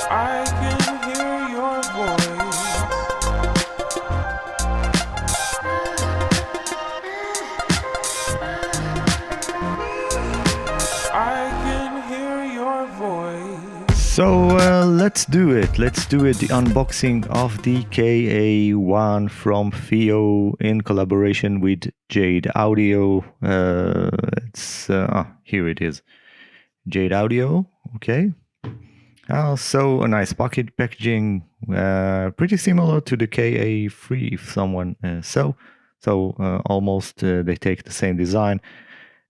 I can hear your voice. I can hear your voice. So let's do it. Let's do it. The unboxing of the KA1 from Fiio in collaboration with JadeAudio. Here it is. JadeAudio. Okay. So a nice pocket packaging, pretty similar to the KA3 if someone almost they take the same design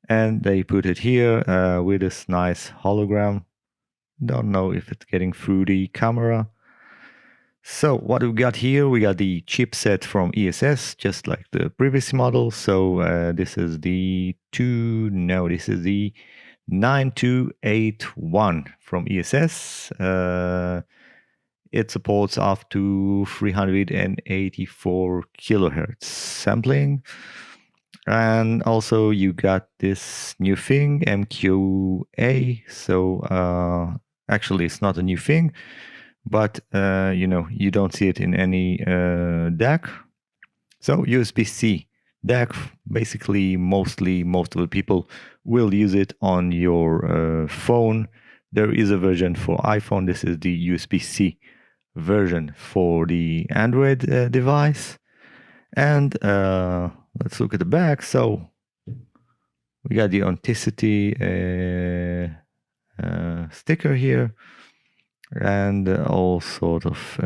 and they put it here with this nice hologram. Don't know if it's getting through the camera. So what we got here, we got the chipset from ESS, just like the previous model. So this is the 9281 from ESS. It supports up to 384 kilohertz sampling. And also you got this new thing, MQA. So actually it's not a new thing, but you don't see it in any DAC. So USB-C DAC, basically most of the people will use it on your phone. There is a version for iPhone. This is the USB-C version for the Android device. And let's look at the back. So we got the authenticity sticker here, and all sort of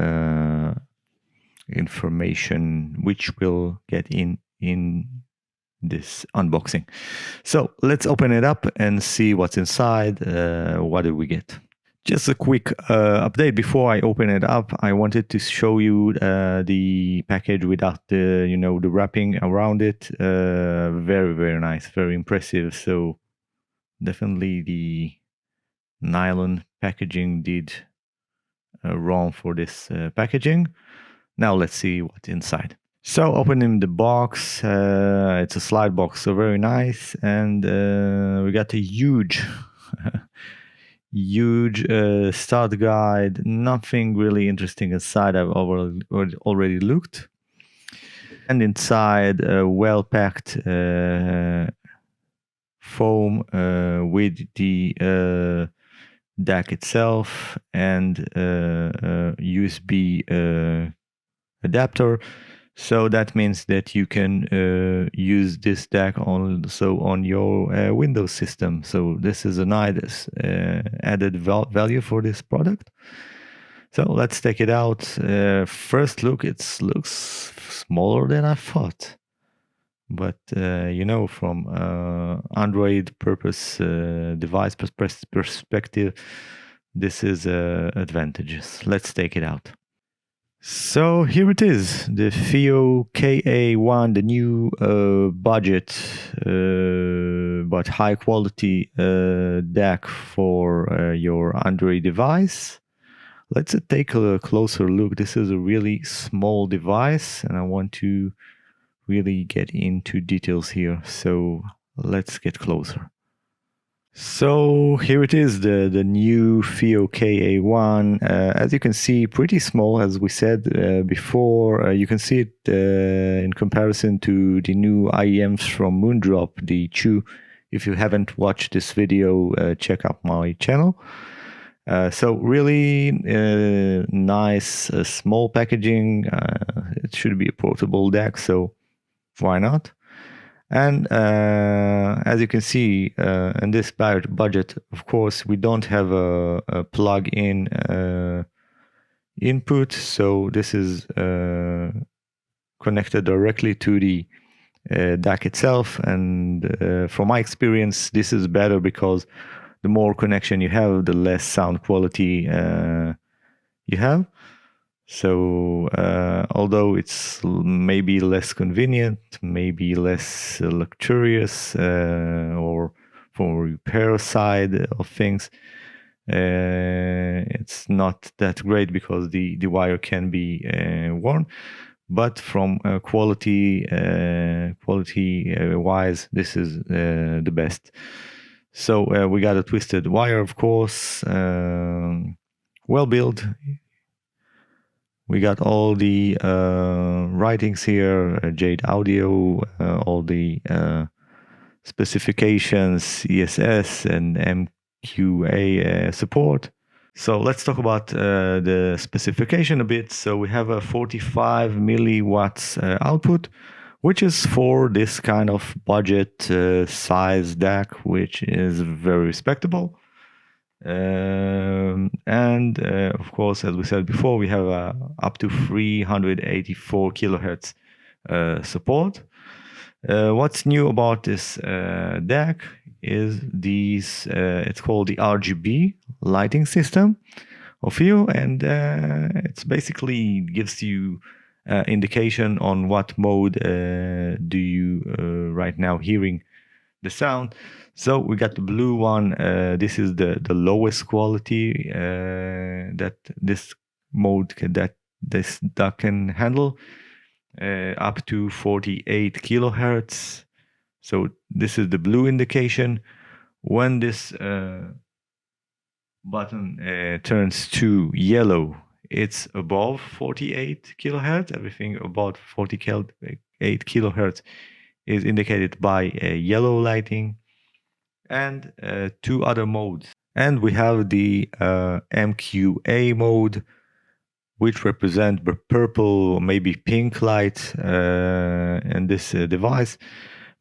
information which we'll get in this unboxing. So let's open it up and see what's inside. What do we get? Just a quick update before I open it up. I wanted to show you the package without the the wrapping around it. Very nice, very impressive. So definitely the nylon packaging did wrong for this packaging. Now let's see what's inside. So opening the box, it's a slide box, so very nice, and we got a huge start guide. Nothing really interesting inside. I've already looked. And inside a well-packed foam with the DAC itself and USB adapter. So that means that you can use this DAC also on your Windows system. So this is a nice added value for this product. So let's take it out. First look, it looks smaller than I thought. But from Android device perspective, this is advantageous. Let's take it out. So here it is, the Fiio KA1, the new budget but high quality DAC for your Android device. Let's take a closer look. This is a really small device and I want to really get into details here. So let's get closer. So here it is, the new Fiio KA1. As you can see, pretty small, as we said before. You can see it in comparison to the new IEMs from Moondrop, the Chew. If you haven't watched this video, check out my channel. So really nice, small packaging. It should be a portable DAC, so why not? And as you can see, in this budget, of course, we don't have a plug-in input. So this is connected directly to the DAC itself. And from my experience, this is better because the more connection you have, the less sound quality you have. So although it's maybe less convenient, maybe less luxurious, or for repair side of things, it's not that great because the wire can be worn. But from quality wise, this is the best. So we got a twisted wire, of course. well built. We got all the writings here, JadeAudio, all the specifications, ESS and MQA support. So let's talk about the specification a bit. So we have a 45 milliwatts output, which is for this kind of budget size DAC, which is very respectable. And of course, as we said before, we have up to 384 kilohertz support. What's new about this DAC is these, it's called the RGB lighting system of Fiio, and it's basically gives you indication on what mode do you right now hearing the sound. So we got the blue one. This is the lowest quality that this this DAC can handle, up to 48 kilohertz. So this is the blue indication. When this button turns to yellow, it's above 48 kilohertz. Everything above 48 kilohertz is indicated by yellow lighting, and two other modes. And we have the MQA mode, which represent the purple, maybe pink light in this device.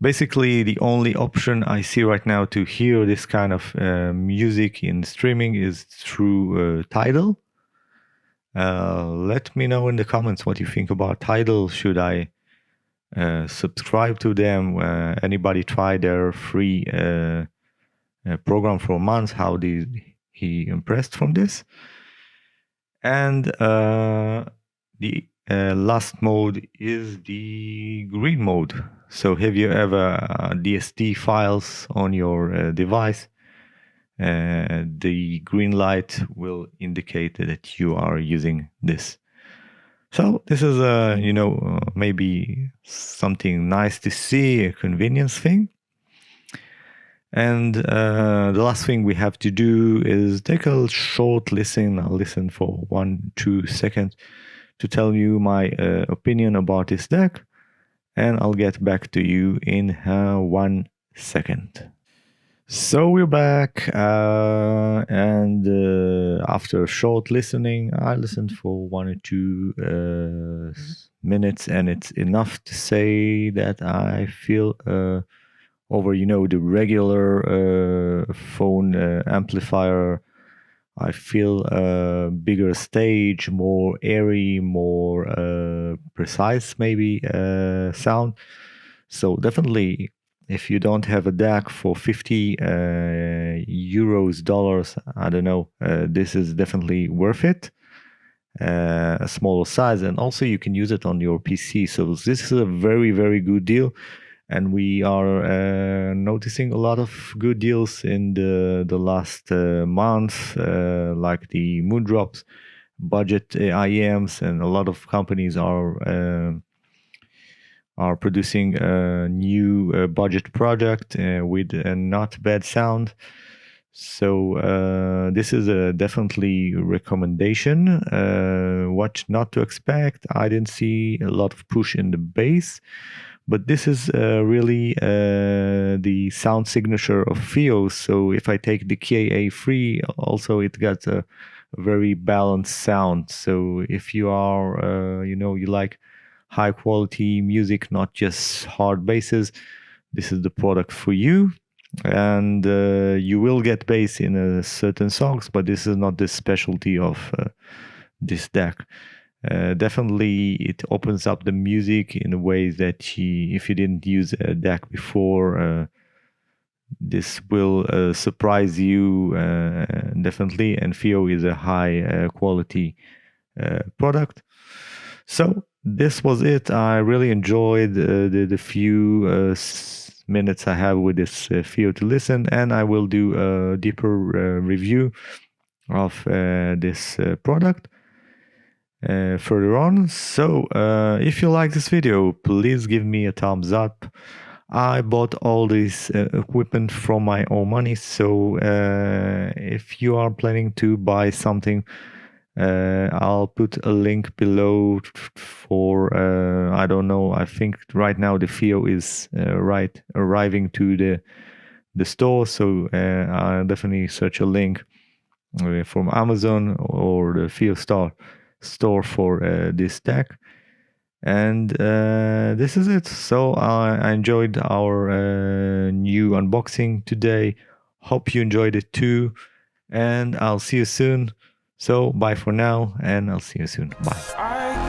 Basically, the only option I see right now to hear this kind of music in streaming is through Tidal. Let me know in the comments what you think about Tidal. Should I subscribe to them? Anybody try their free program for a month? How did he impressed from this? And the last mode is the green mode. So have you ever DST files on your device? The green light will indicate that you are using this. So this is maybe something nice to see, a convenience thing. And the last thing we have to do is take a short listen. I'll listen for 1-2 seconds to tell you my opinion about this DAC, and I'll get back to you in 1 second. So we're back, and after short listening, I listened for 1 or 2 minutes, and it's enough to say that I feel over the regular phone amplifier, I feel a bigger stage, more airy, more precise maybe sound. So definitely, if you don't have a DAC for 50 euros, dollars, I don't know, this is definitely worth it. A smaller size, and also you can use it on your PC. So this is a very, very good deal. And we are noticing a lot of good deals in the last month, like the Moondrops, budget IEMs, and a lot of companies are producing a new budget project with a not bad sound. So this is a definitely recommendation. What not to expect. I didn't see a lot of push in the bass, but this is really the sound signature of Fiio. So if I take the KA3, also it got a very balanced sound. So if you are, you like high quality music, not just hard basses, this is the product for you. And you will get bass in certain songs, but this is not the specialty of this DAC. Definitely it opens up the music in a way that if you didn't use a DAC before, this will surprise you definitely. And Fiio is a high quality product. So this was it. I really enjoyed the few minutes I have with this Fiio to listen, and I will do a deeper review of this product further on. So if you like this video, please give me a thumbs up. I bought all this equipment from my own money. So if you are planning to buy something, I'll put a link below for I don't know. I think right now the Fiio is arriving to the store. So I'll definitely search a link from Amazon or the Fiio store for this deck. And this is it. So I enjoyed our new unboxing today. Hope you enjoyed it too. And I'll see you soon. So bye for now, and I'll see you soon. Bye.